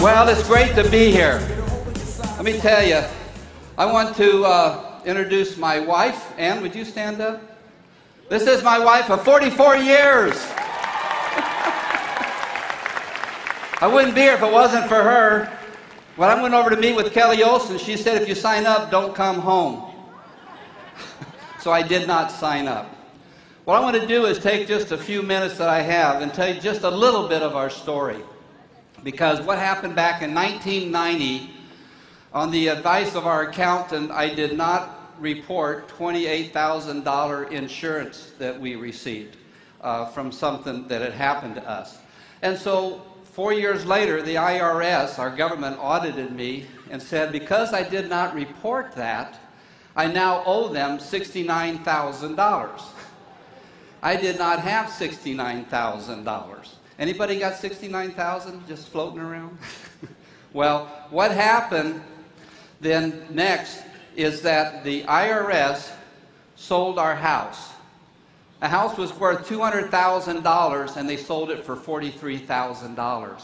Well, it's great to be here. Let me tell you, I want to introduce my wife. Ann, would you stand up? This is my wife of 44 years. I wouldn't be here if it wasn't for her. When I went over to meet with Kelly Olson, she said, if you sign up, don't come home. So I did not sign up. What I want to do is take just a few minutes that I have and tell you just a little bit of our story. Because what happened back in 1990, on the advice of our accountant, I did not report $28,000 insurance that we received from something that had happened to us. And so 4 years later, the IRS, our government, audited me and said, because I did not report that, I now owe them $69,000. I did not have $69,000. Anybody got $69,000 just floating around? Well, what happened then next is that the IRS sold our house. A house was worth $200,000 and they sold it for $43,000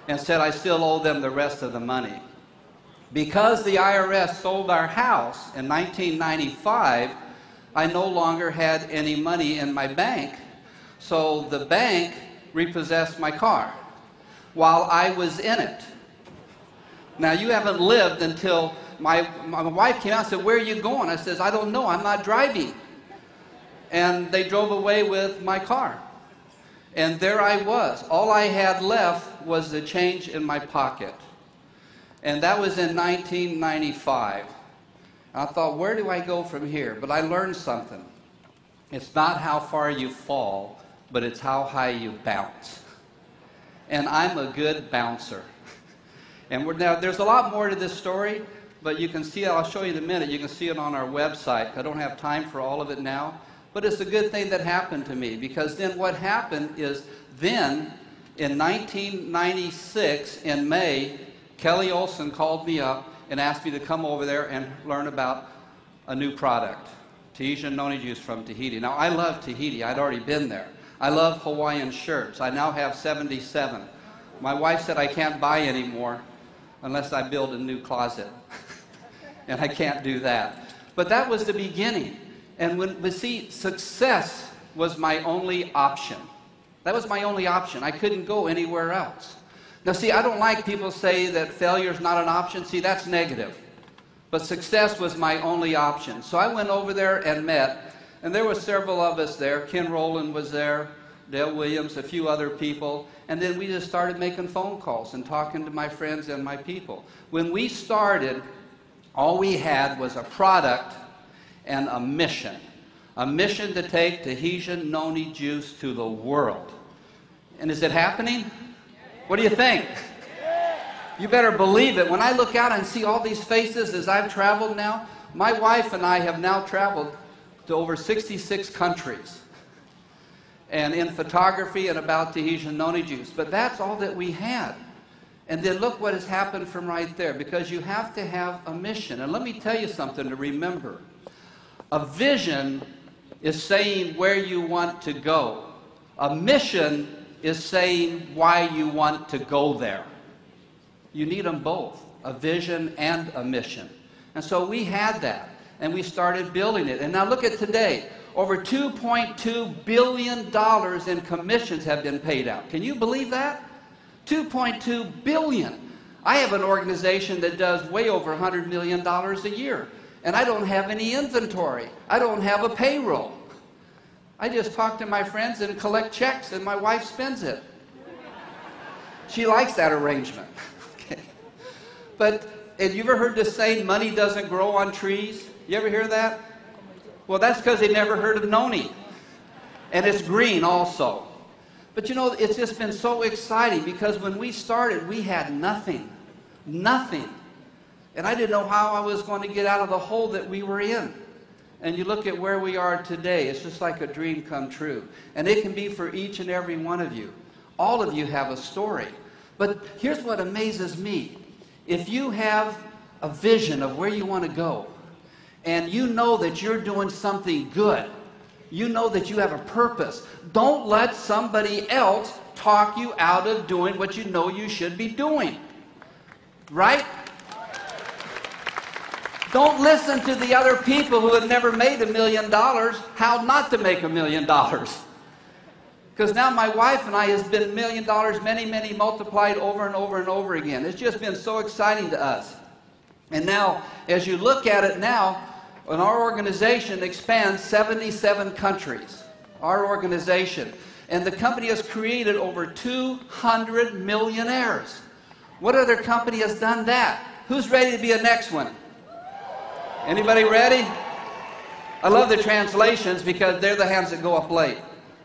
and said I still owe them the rest of the money. Because the IRS sold our house in 1995, I no longer had any money in my bank, so the bank repossessed my car while I was in it. Now, you haven't lived until my wife came out and said, where are you going? I said, I don't know, I'm not driving. And they drove away with my car. And there I was. All I had left was the change in my pocket. And that was in 1995. I thought, where do I go from here? But I learned something. It's not how far you fall, but it's how high you bounce. And I'm a good bouncer. And now there's a lot more to this story, but you can see it. I'll show you in a minute. You can see it on our website. I don't have time for all of it now, but it's a good thing that happened to me, because then what happened is then in 1996 in May, Kelly Olson called me up and asked me to come over there and learn about a new product, Tahitian noni juice from Tahiti. Now, I love Tahiti. I'd already been there. I love Hawaiian shirts. I now have 77. My wife said I can't buy any more unless I build a new closet. And I can't do that. But that was the beginning. And but see, success was my only option. That was my only option. I couldn't go anywhere else. Now see, I don't like people say that failure is not an option. See, that's negative. But success was my only option. So I went over there and met, and there were several of us there. Ken Rowland was there, Dale Williams, a few other people. And then we just started making phone calls and talking to my friends and my people. When we started, all we had was a product and a mission to take Tahitian noni juice to the world. And is it happening? What do you think? You better believe it. When I look out and see all these faces as I've traveled now, my wife and I have now traveled to over 66 countries, and in photography and about Tahitian noni juice. But that's all that we had. And then look what has happened from right there, because you have to have a mission. And let me tell you something to remember. A vision is saying where you want to go. A mission is saying why you want to go there. You need them both, a vision and a mission. And so we had that, and we started building it. And now look at today. Over $2.2 billion in commissions have been paid out. Can you believe that? $2.2 billion. I have an organization that does way over $100 million a year, and I don't have any inventory. I don't have a payroll. I just talk to my friends and collect checks, and my wife spends it. She likes that arrangement. Okay. But have you ever heard this saying, money doesn't grow on trees? You ever hear that? Well, that's because they never heard of noni. And it's green also. But you know, it's just been so exciting, because when we started, we had nothing. Nothing. And I didn't know how I was going to get out of the hole that we were in. And you look at where we are today, it's just like a dream come true. And it can be for each and every one of you. All of you have a story. But here's what amazes me. If you have a vision of where you want to go, and you know that you're doing something good, you know that you have a purpose, don't let somebody else talk you out of doing what you know you should be doing. Right? Don't listen to the other people who have never made $1 million how not to make $1 million. Because now my wife and I has been $1 million, many, many multiplied over and over and over again. It's just been so exciting to us. And now, as you look at it now, and our organization expands 77 countries. Our organization. And the company has created over 200 millionaires. What other company has done that? Who's ready to be a next one? Anybody ready? I love the translations because they're the hands that go up late.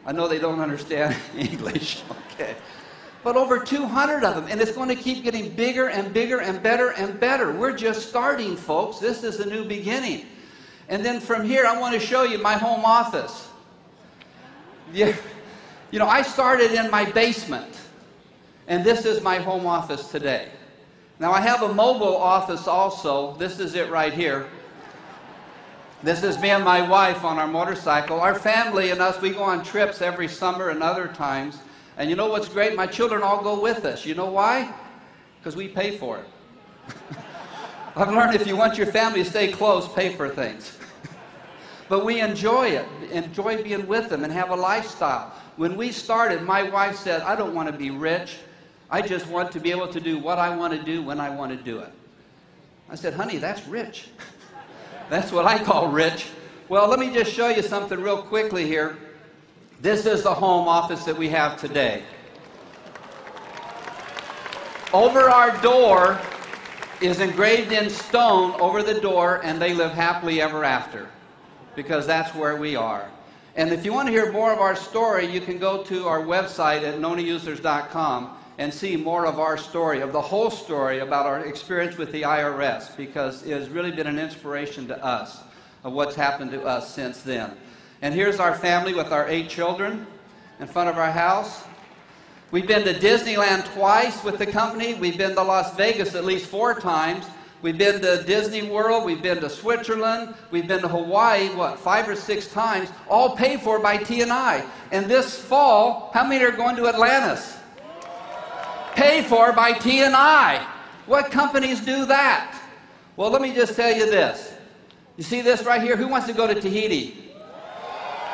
I know they don't understand English. Okay. But over 200 of them, and it's going to keep getting bigger and bigger and better and better. We're just starting, folks. This is a new beginning. And then from here, I want to show you my home office. Yeah. You know, I started in my basement, and this is my home office today. Now, I have a mobile office also. This is it right here. This is me and my wife on our motorcycle. Our family and us, we go on trips every summer and other times. And you know what's great? My children all go with us. You know why? Because we pay for it. I've learned if you want your family to stay close, pay for things. But we enjoy it, enjoy being with them and have a lifestyle. When we started, my wife said, I don't want to be rich. I just want to be able to do what I want to do when I want to do it. I said, honey, that's rich. That's what I call rich. Well, let me just show you something real quickly here. This is the home office that we have today. Over our door is engraved in stone over the door, and they live happily ever after, because that's where we are. And if you want to hear more of our story, you can go to our website at nonausers.com and see more of our story, of the whole story about our experience with the IRS, because it has really been an inspiration to us of what's happened to us since then. And here's our family with our 8 children in front of our house. We've been to Disneyland twice with the company. We've been to Las Vegas at least 4 times. We've been to Disney World. We've been to Switzerland. We've been to Hawaii, 5 or 6 times, all paid for by T&I. And this fall, how many are going to Atlantis? Paid for by T&I. What companies do that? Well, let me just tell you this. You see this right here? Who wants to go to Tahiti?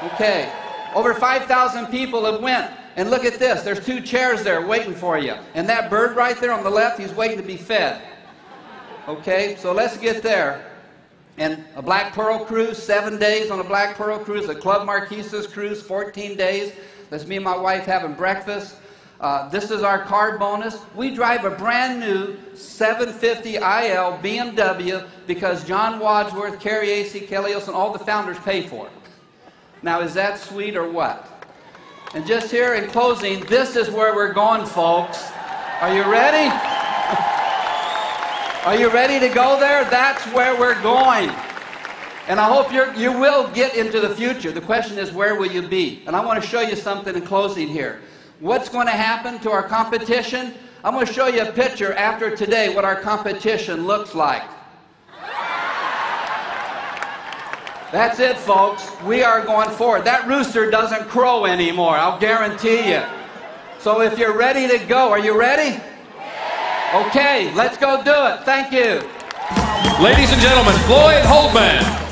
Okay. Over 5,000 people have went. And look at this. There's 2 chairs there waiting for you. And that bird right there on the left, he's waiting to be fed. Okay, so let's get there. And a Black Pearl cruise, 7 days on a Black Pearl cruise. A Club Marquesas cruise, 14 days. That's me and my wife having breakfast. This is our card bonus. We drive a brand new 750 IL BMW because John Wadsworth, Carrie A.C. Kelly Olson, all the founders pay for it. Now, is that sweet or what? And just here in closing, this is where we're going, folks. Are you ready? Are you ready to go there? That's where we're going. And I hope you will get into the future. The question is, where will you be? And I want to show you something in closing here. What's going to happen to our competition? I'm going to show you a picture after today what our competition looks like. That's it, folks. We are going forward. That rooster doesn't crow anymore, I'll guarantee you. So if you're ready to go, are you ready? Okay, let's go do it. Thank you. Ladies and gentlemen, Floyd Holdman.